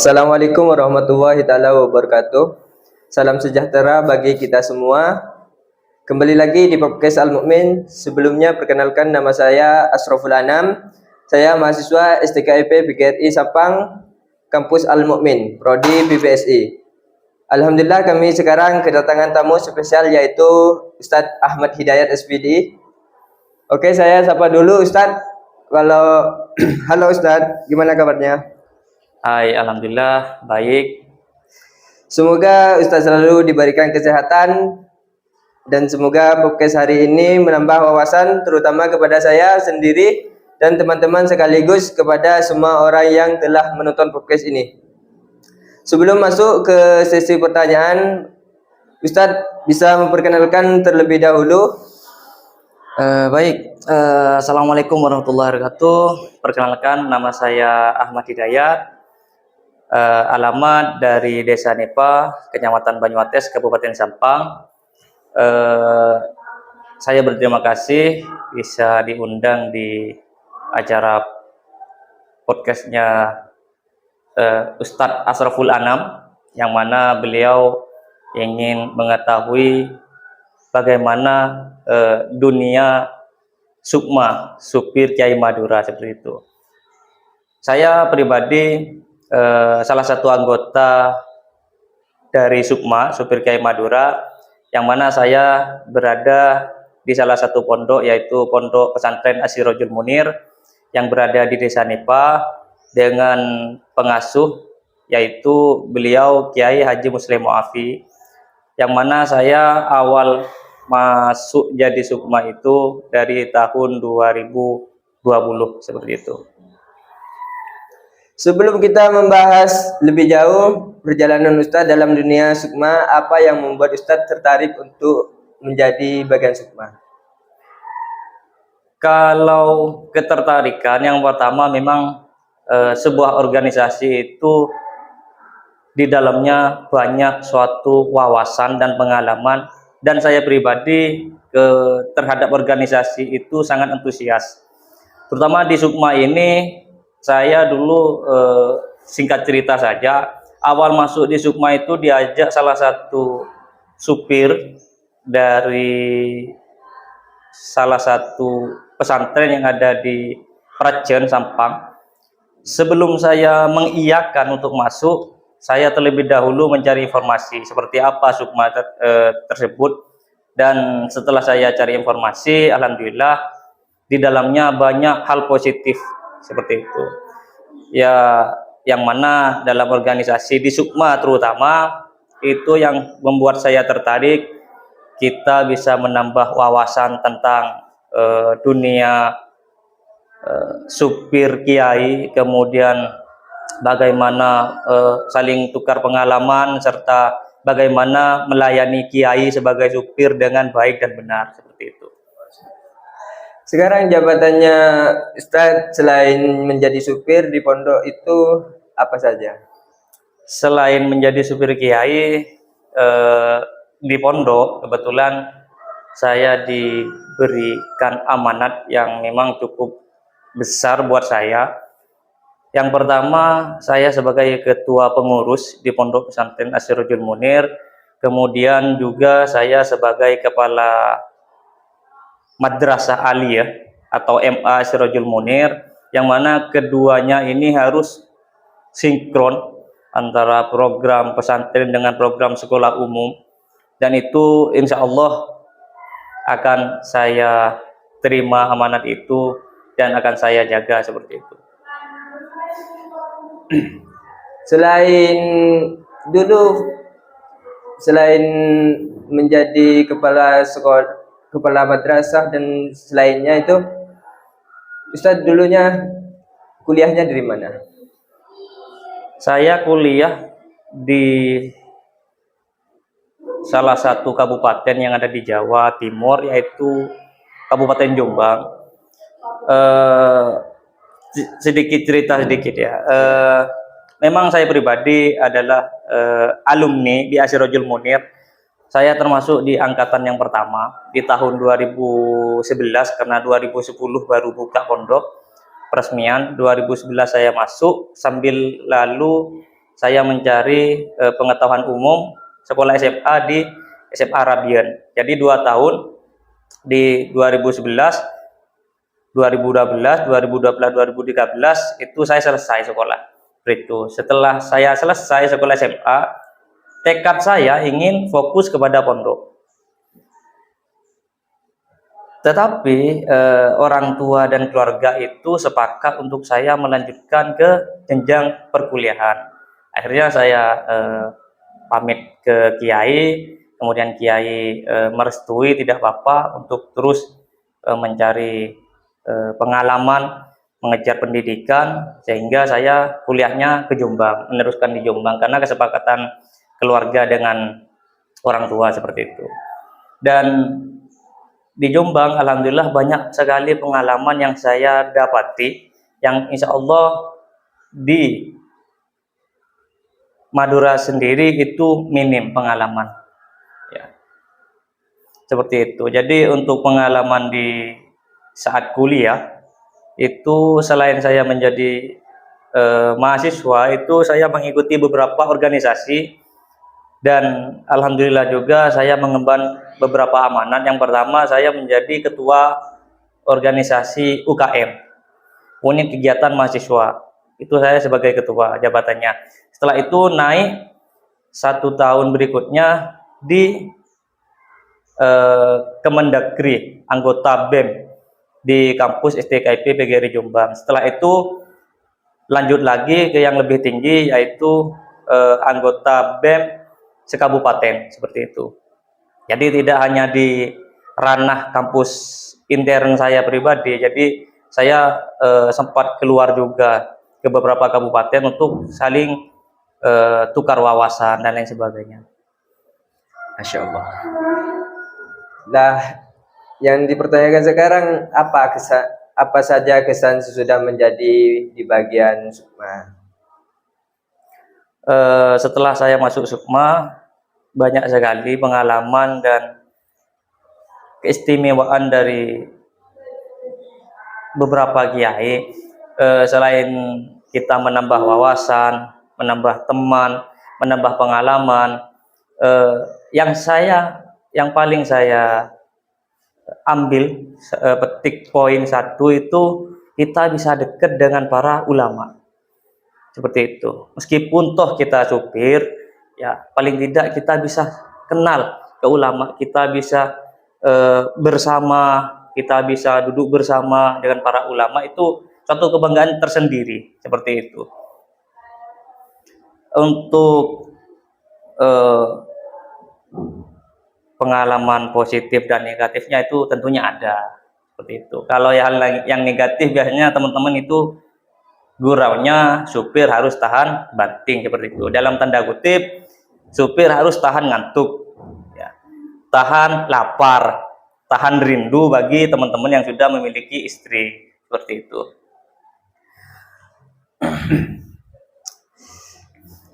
Assalamualaikum warahmatullahi taala wabarakatuh. Salam sejahtera bagi kita semua. Kembali lagi di podcast Al Mukmin. Sebelumnya perkenalkan, nama saya Asroful Anam. Saya mahasiswa STKIP PGRI Sapang, kampus Al Mukmin, prodi BPSI. Alhamdulillah kami sekarang kedatangan tamu spesial yaitu Ustadz Ahmad Hidayat SPD. Oke, saya sapa dulu Ustadz. Kalau halo Ustadz, gimana kabarnya? Hai, alhamdulillah baik. Semoga Ustadz selalu diberikan kesehatan dan semoga podcast hari ini menambah wawasan terutama kepada saya sendiri dan teman-teman sekaligus kepada semua orang yang telah menonton podcast ini. Sebelum masuk ke sesi pertanyaan, Ustadz bisa memperkenalkan terlebih dahulu. Assalamualaikum warahmatullahi wabarakatuh. Perkenalkan, nama saya Ahmad Hidayat. Alamat dari Desa Nepa, Kecamatan Banyuates, Kabupaten Sampang. Saya berterima kasih bisa diundang di acara podcastnya Ustadz Asroful Anam, yang mana beliau ingin mengetahui bagaimana dunia Sukma, supir Kiai Madura, seperti itu. Saya pribadi salah satu anggota dari Sukma, supir Kiai Madura, yang mana saya berada di salah satu pondok, yaitu Pondok Pesantren Asirojul Munir yang berada di Desa Nepa, dengan pengasuh yaitu beliau Kiai Haji Muslim Muafi, yang mana saya awal masuk jadi Sukma itu dari tahun 2020, seperti itu. Sebelum kita membahas lebih jauh perjalanan Ustadz dalam dunia Sukma, apa yang membuat Ustadz tertarik untuk menjadi bagian Sukma? Kalau ketertarikan, yang pertama memang sebuah organisasi itu di dalamnya banyak suatu wawasan dan pengalaman, dan saya pribadi terhadap organisasi itu sangat antusias. Terutama di Sukma ini, saya dulu singkat cerita saja, awal masuk di Sukma itu diajak salah satu supir dari salah satu pesantren yang ada di Prajen Sampang. Sebelum saya mengiyakan untuk masuk, saya terlebih dahulu mencari informasi seperti apa Sukma tersebut, dan setelah saya cari informasi, alhamdulillah di dalamnya banyak hal positif seperti itu. Ya, yang mana dalam organisasi di Sukma terutama itu yang membuat saya tertarik. Kita bisa menambah wawasan tentang dunia supir kiai, kemudian bagaimana saling tukar pengalaman, serta bagaimana melayani kiai sebagai supir dengan baik dan benar, seperti itu. Sekarang jabatannya Ustadz selain menjadi supir di pondok itu apa saja? Selain menjadi supir kiai di pondok, kebetulan saya diberikan amanat yang memang cukup besar buat saya. Yang pertama, saya sebagai ketua pengurus di Pondok Pesantren Asirojul Munir, kemudian juga saya sebagai kepala Madrasah Aliyah atau MA Asirojul Munir, yang mana keduanya ini harus sinkron antara program pesantren dengan program sekolah umum, dan itu insya Allah akan saya terima amanat itu dan akan saya jaga seperti itu. Selain menjadi kepala sekolah, kepala madrasah dan selainnya itu, Ustadz dulunya kuliahnya dari mana? Saya kuliah di salah satu kabupaten yang ada di Jawa Timur, yaitu Kabupaten Jombang. Sedikit cerita sedikit ya. Memang saya pribadi adalah alumni di Asirojul Munir. Saya termasuk di angkatan yang pertama di tahun 2011, karena 2010 baru buka pondok peresmian. 2011 saya masuk, sambil lalu saya mencari pengetahuan umum sekolah SMA di SMA Arabian. Jadi 2 tahun di 2011, 2012, 2012, 2013 itu saya selesai sekolah. Itu setelah saya selesai sekolah SMA, tekad saya ingin fokus kepada pondok. Tetapi orang tua dan keluarga itu sepakat untuk saya melanjutkan ke jenjang perkuliahan. Akhirnya saya pamit ke Kiai, kemudian Kiai merestui tidak apa-apa untuk terus mencari pengalaman, mengejar pendidikan, sehingga saya kuliahnya ke Jombang, meneruskan di Jombang karena kesepakatan keluarga dengan orang tua seperti itu. Dan di Jombang alhamdulillah banyak sekali pengalaman yang saya dapati, yang insya Allah di Madura sendiri itu minim pengalaman ya, seperti itu. Jadi untuk pengalaman di saat kuliah itu selain saya menjadi mahasiswa, itu saya mengikuti beberapa organisasi dan alhamdulillah juga saya mengemban beberapa amanat. Yang pertama, saya menjadi ketua organisasi UKM, unit kegiatan mahasiswa. Itu saya sebagai ketua jabatannya. Setelah itu naik 1 tahun berikutnya di Kemendagri, anggota BEM di kampus STKIP PGRI Jombang. Setelah itu lanjut lagi ke yang lebih tinggi, yaitu anggota BEM sekabupaten, seperti itu. Jadi tidak hanya di ranah kampus intern saya pribadi, jadi saya sempat keluar juga ke beberapa kabupaten untuk saling tukar wawasan dan lain sebagainya. Masya Allah. Nah, yang dipertanyakan sekarang apa saja kesan sesudah menjadi di bagian Sukma? Setelah saya masuk Sukma, banyak sekali pengalaman dan keistimewaan dari beberapa kiai. Selain kita menambah wawasan, menambah teman, menambah pengalaman, yang paling saya ambil petik poin satu itu, kita bisa dekat dengan para ulama, seperti itu. Meskipun toh kita supir, ya paling tidak kita bisa kenal ke ulama, kita bisa bersama, kita bisa duduk bersama dengan para ulama, itu suatu kebanggaan tersendiri, seperti itu. Untuk pengalaman positif dan negatifnya itu tentunya ada, seperti itu. Kalau yang negatif biasanya teman-teman itu guraunya supir harus tahan banting, seperti itu. Dalam tanda kutip, supir harus tahan ngantuk, ya, tahan lapar, tahan rindu bagi teman-teman yang sudah memiliki istri, seperti itu.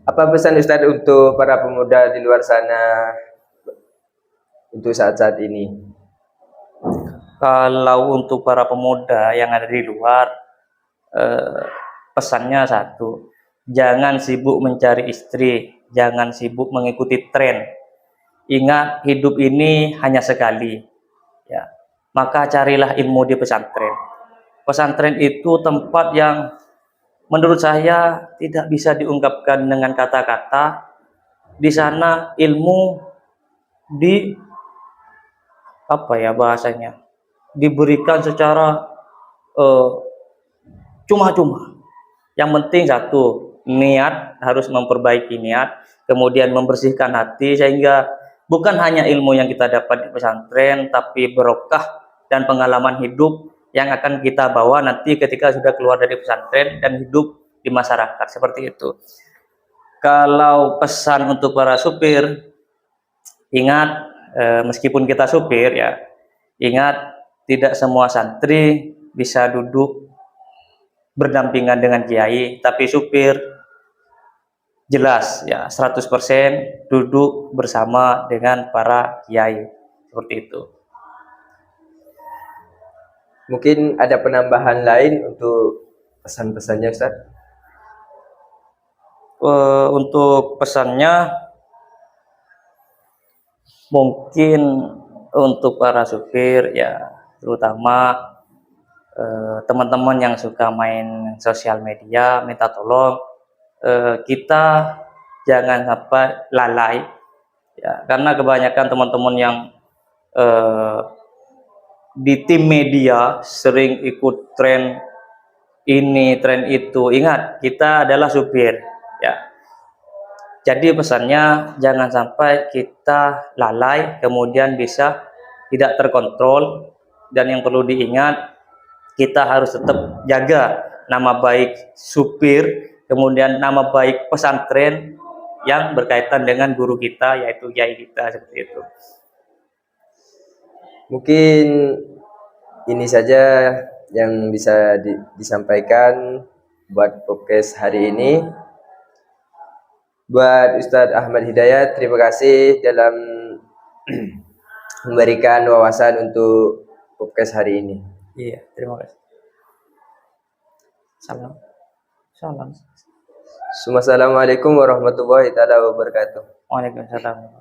Apa pesan Ustadz untuk para pemuda di luar sana untuk saat-saat ini? Kalau untuk para pemuda yang ada di luar, pesannya satu, jangan sibuk mencari istri, jangan sibuk mengikuti tren. Ingat, hidup ini hanya sekali, ya. Maka carilah ilmu di pesantren. Pesantren itu tempat yang menurut saya tidak bisa diungkapkan dengan kata-kata. Di sana ilmu bahasanya diberikan secara cuma-cuma. Yang penting satu, niat, harus memperbaiki niat, kemudian membersihkan hati, sehingga bukan hanya ilmu yang kita dapat di pesantren, tapi berkah dan pengalaman hidup yang akan kita bawa nanti ketika sudah keluar dari pesantren dan hidup di masyarakat, seperti itu. Kalau pesan untuk para supir, ingat, meskipun kita supir, ya, ingat, tidak semua santri bisa duduk berdampingan dengan kiai, tapi supir jelas ya 100% duduk bersama dengan para kiai, seperti itu. Mungkin ada penambahan lain untuk pesan-pesannya, Ustaz? Untuk pesannya mungkin untuk para supir ya, terutama teman-teman yang suka main sosial media, minta tolong kita jangan sampai lalai ya, karena kebanyakan teman-teman yang eh, di tim media sering ikut tren ini, tren itu. Ingat, kita adalah supir ya. Jadi pesannya jangan sampai kita lalai kemudian bisa tidak terkontrol, dan yang perlu diingat kita harus tetap jaga nama baik supir, kemudian nama baik pesantren yang berkaitan dengan guru kita yaitu kiai kita, seperti itu. Mungkin ini saja yang bisa disampaikan buat podcast hari ini. Buat Ustadz Ahmad Hidayat, terima kasih dalam memberikan wawasan untuk podcast hari ini. Iya, terima kasih. Salam. Salam. Assalamualaikum warahmatullahi wabarakatuh. Waalaikumsalam.